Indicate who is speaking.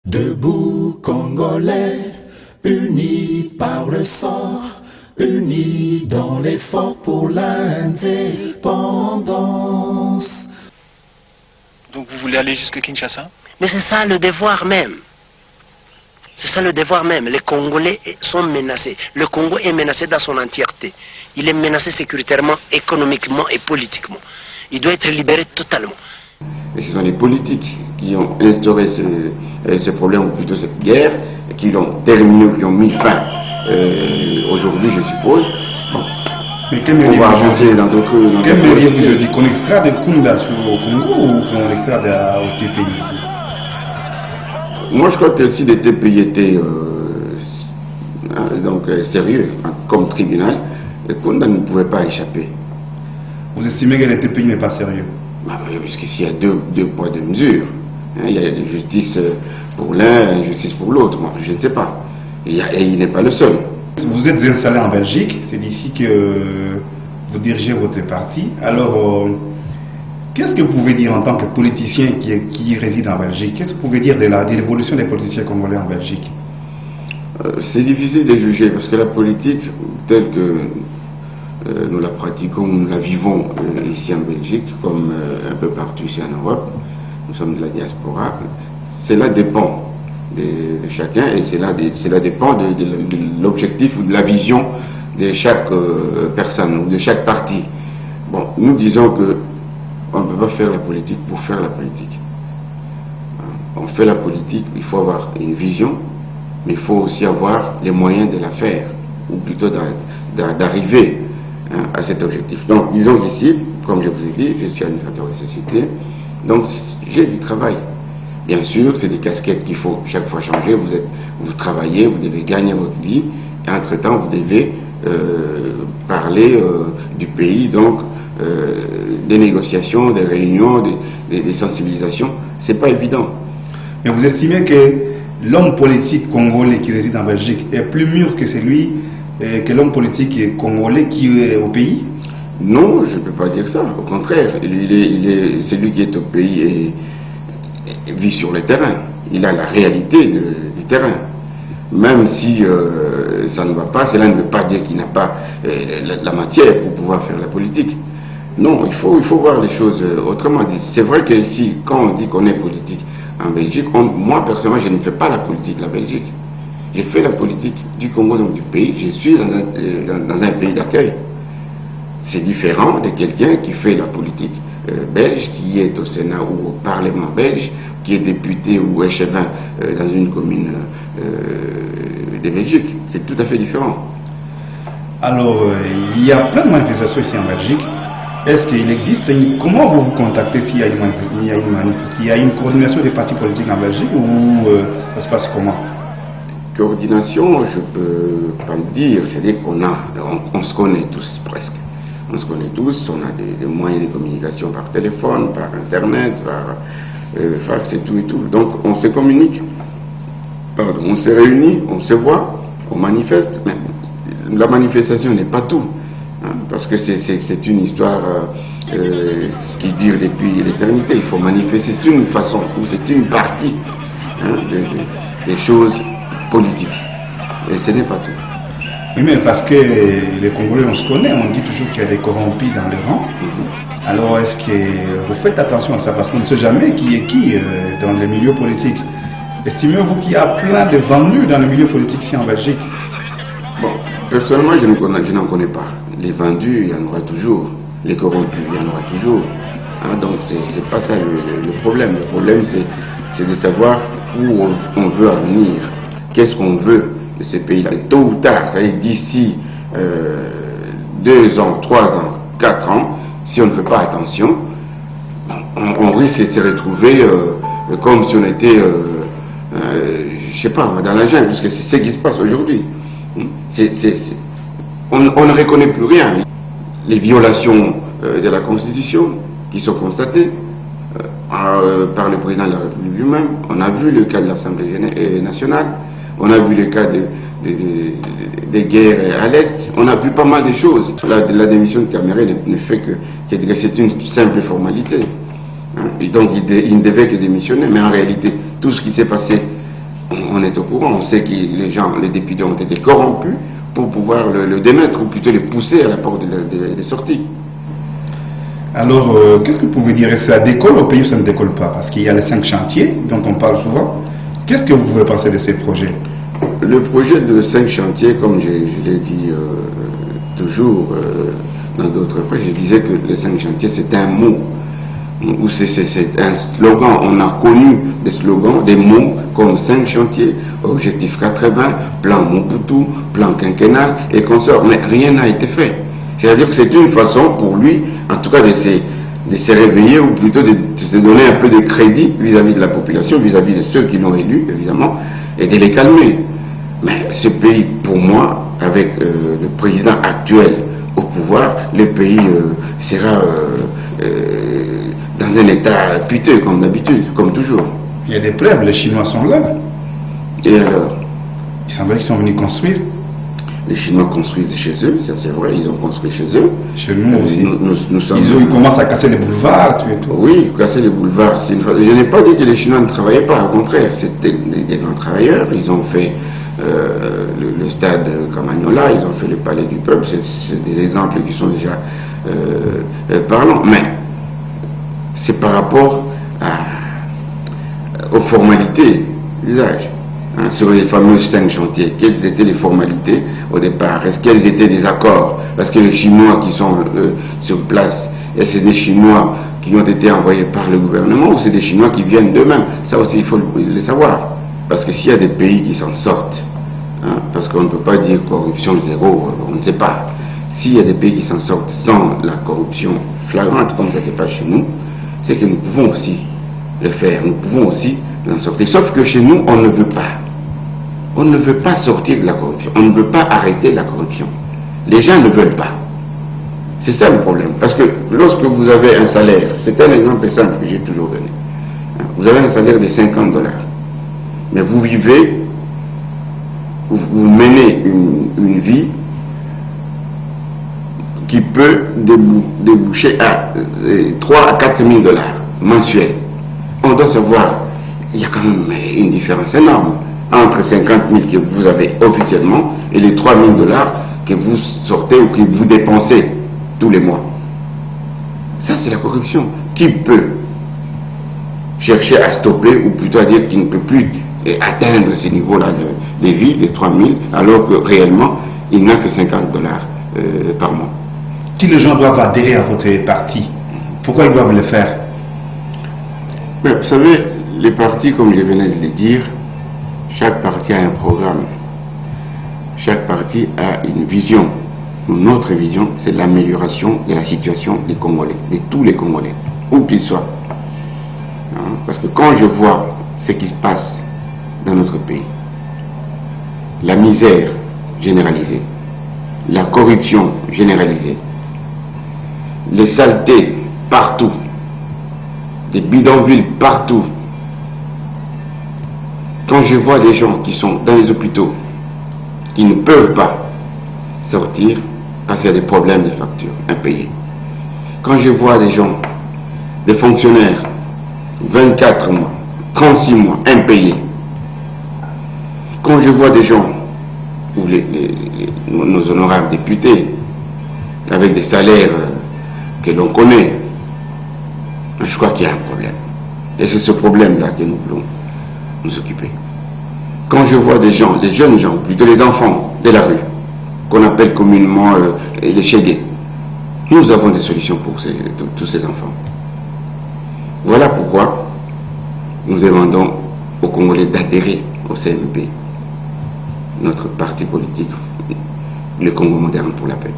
Speaker 1: Debout Congolais, unis par le sang, unis dans l'effort pour l'indépendance.
Speaker 2: Donc vous voulez aller jusqu'à Kinshasa?
Speaker 3: Mais c'est ça le devoir même. C'est ça le devoir même. Les Congolais sont menacés. Le Congo est menacé dans son entièreté. Il est menacé sécuritairement, économiquement et politiquement. Il doit être libéré totalement.
Speaker 4: Et ce sont les politiques qui ont instauré ce problème, ou plutôt cette guerre, qui l'ont terminé, qui ont mis fin aujourd'hui, je suppose. Bon.
Speaker 5: Mais
Speaker 4: on va avancer dans d'autres...
Speaker 5: Quel mérite vous dit qu'on extrade le Kunda au Congo ou qu'on l'extrade au TPI ici?
Speaker 4: Moi je crois que si le TPI était sérieux comme tribunal, le Kunda ne pouvait pas échapper.
Speaker 5: Vous estimez que le TPI n'est pas sérieux?
Speaker 4: Puisqu'ici il y a deux poids, deux mesures. Il y a de justice pour l'un et justice pour l'autre. Moi je ne sais pas. Et il n'est pas le seul.
Speaker 5: Vous êtes installé en Belgique, c'est d'ici que vous dirigez votre parti. Alors, qu'est-ce que vous pouvez dire en tant que politicien qui réside en Belgique? Qu'est-ce que vous pouvez dire de l'évolution des politiciens congolais en Belgique?
Speaker 4: C'est difficile de juger parce que la politique, telle que nous la pratiquons, nous la vivons ici en Belgique, comme un peu partout ici en Europe, nous sommes de la diaspora, cela dépend de chacun et cela dépend de l'objectif ou de la vision de chaque personne ou de chaque parti. Bon, nous disons que on ne peut pas faire la politique pour faire la politique. On fait la politique, il faut avoir une vision, mais il faut aussi avoir les moyens de la faire, ou plutôt d'arriver à cet objectif. Donc, disons qu'ici, comme je vous ai dit, je suis administrateur de société, donc j'ai du travail. Bien sûr, c'est des casquettes qu'il faut chaque fois changer. Vous travaillez, vous devez gagner votre vie, et entre-temps, vous devez parler du pays, donc des négociations, des réunions, des sensibilisations. C'est pas évident.
Speaker 5: Mais vous estimez que l'homme politique congolais qui réside en Belgique est plus mûr que celui que l'homme politique congolais qui est au pays?
Speaker 4: Non, je ne peux pas dire ça. Au contraire, celui qui est au pays et vit sur le terrain. Il a la réalité du terrain. Même si ça ne va pas, cela ne veut pas dire qu'il n'a pas la matière pour pouvoir faire la politique. Non, il faut voir les choses autrement. C'est vrai que ici, quand on dit qu'on est politique en Belgique, moi personnellement, je ne fais pas la politique de la Belgique. J'ai fait la politique du Congo, donc du pays. Je suis dans un pays d'accueil. C'est différent de quelqu'un qui fait la politique belge, qui est au Sénat ou au Parlement belge, qui est député ou échevin dans une commune de Belgique. C'est tout à fait différent.
Speaker 5: Alors, il y a plein de manifestations ici en Belgique. Est-ce qu'il existe comment vous vous contactez s'il y a une coordination des partis politiques en Belgique ou ça se passe comment?
Speaker 4: Coordination, je peux pas le dire. C'est-à-dire qu'on se connaît tous presque. On se connaît tous, on a des moyens de communication par téléphone, par internet, par fax et tout et tout. Donc on se communique, on se réunit, on se voit, on manifeste. Mais la manifestation n'est pas tout, hein, parce que c'est une histoire qui dure depuis l'éternité. Il faut manifester, c'est une façon, ou c'est une partie des choses politiques. Et ce n'est pas tout.
Speaker 5: Oui, mais parce que les Congolais, on se connaît, on dit toujours qu'il y a des corrompus dans les rangs. Alors, est-ce que vous faites attention à ça? Parce qu'on ne sait jamais qui est qui dans les milieux politiques. Estimez-vous qu'il y a plein de vendus dans le milieu politique ici en Belgique?
Speaker 4: Bon, personnellement, je n'en connais pas. Les vendus, il y en aura toujours. Les corrompus, il y en aura toujours. Hein, donc, c'est pas ça le problème. Le problème, c'est de savoir où on veut en venir. Qu'est-ce qu'on veut de ces pays-là? Tôt ou tard, ça y est, d'ici 2 ans, 3 ans, 4 ans, si on ne fait pas attention, on risque de se retrouver comme si on était, je sais pas, dans la jungle, puisque c'est ce qui se passe aujourd'hui. On ne reconnaît plus rien. Les violations de la Constitution qui sont constatées par le président de la République lui-même. On a vu le cas de l'Assemblée nationale. On a vu le cas des guerres à l'Est. On a vu pas mal de choses. La démission de Caméré ne fait que c'est une simple formalité. Hein. Et donc il ne devait que démissionner. Mais en réalité, tout ce qui s'est passé On est au courant, on sait que les députés ont été corrompus pour pouvoir le démettre, ou plutôt les pousser à la porte des sorties.
Speaker 5: Alors, qu'est-ce que vous pouvez dire? Ça décolle au pays ou ça ne décolle pas? Parce qu'il y a les 5 chantiers dont on parle souvent. Qu'est-ce que vous pouvez penser de ces projets?
Speaker 4: Le projet de 5 chantiers, comme je l'ai dit toujours dans d'autres fois, je disais que les 5 chantiers, c'est un mot, ou c'est un slogan. On a connu des slogans, des mots comme 5 chantiers, objectif 80, plan Mobutu, plan quinquennal et consorts, mais rien n'a été fait. C'est-à-dire que c'est une façon pour lui, en tout cas, de se réveiller, ou plutôt de se donner un peu de crédit vis-à-vis de la population, vis-à-vis de ceux qui l'ont élu, évidemment, et de les calmer. Mais ce pays, pour moi, avec le président actuel au pouvoir, le pays sera dans un état piteux, comme d'habitude, comme toujours.
Speaker 5: Il y a des preuves, les Chinois sont là.
Speaker 4: Et alors?
Speaker 5: Il semble qu'ils sont venus construire.
Speaker 4: Les Chinois construisent chez eux, ça c'est vrai, ils ont construit chez eux.
Speaker 5: Chez nous aussi.
Speaker 4: Ils
Speaker 5: commencent à casser les boulevards, tu et tout.
Speaker 4: Oui, casser les boulevards. Je n'ai pas dit que les Chinois ne travaillaient pas, au contraire, c'était des grands travailleurs. Ils ont fait le stade Camagnola, ils ont fait le palais du peuple. C'est des exemples qui sont déjà parlants. Mais c'est par rapport aux formalités d'usage. Sur les fameux 5 chantiers, quelles étaient les formalités au départ? Quels étaient les accords? Parce que les Chinois qui sont sur place, c'est des Chinois qui ont été envoyés par le gouvernement, ou c'est des Chinois qui viennent d'eux-mêmes? Ça aussi, il faut le savoir. Parce que s'il y a des pays qui s'en sortent, parce qu'on ne peut pas dire corruption zéro, on ne sait pas. S'il y a des pays qui s'en sortent sans la corruption flagrante, comme ça se passe chez nous, c'est que nous pouvons aussi le faire, nous pouvons aussi en sortir. Sauf que chez nous, on ne veut pas. On ne veut pas sortir de la corruption. On ne veut pas arrêter la corruption. Les gens ne veulent pas. C'est ça le problème. Parce que lorsque vous avez un salaire, c'est un exemple simple que j'ai toujours donné. Vous avez un salaire de $50. Mais vous vivez, vous menez une vie qui peut déboucher à 3 à 4 000 $ mensuels. On doit savoir, il y a quand même une différence énorme entre 50 000 que vous avez officiellement et les 3 000 $ que vous sortez ou que vous dépensez tous les mois. Ça, c'est la corruption. Qui peut chercher à stopper, ou plutôt à dire qu'il ne peut plus atteindre ces niveaux-là de vie, les 3 000, alors que réellement, il n'a que 50 $ par mois.
Speaker 5: Si les gens doivent adhérer à votre parti, pourquoi ils doivent le faire?
Speaker 4: Mais vous savez, les partis, comme je venais de le dire, chaque parti a un programme. Chaque parti a une vision. Notre vision, c'est l'amélioration de la situation des Congolais, de tous les Congolais, où qu'ils soient. Parce que quand je vois ce qui se passe dans notre pays, la misère généralisée, la corruption généralisée, les saletés partout, des bidonvilles partout. Quand je vois des gens qui sont dans les hôpitaux, qui ne peuvent pas sortir parce qu'il y a des problèmes de factures impayées. Quand je vois des gens, des fonctionnaires, 24 mois, 36 mois, impayés. Quand je vois des gens, ou nos honorables députés, avec des salaires que l'on connaît, je crois qu'il y a un problème. Et c'est ce problème-là que nous voulons nous occuper. Quand je vois des gens, des jeunes gens, plutôt les enfants de la rue, qu'on appelle communément les chégués, nous avons des solutions pour tous ces enfants. Voilà pourquoi nous demandons aux Congolais d'adhérer au CMP, notre parti politique, le Congo moderne pour la paix.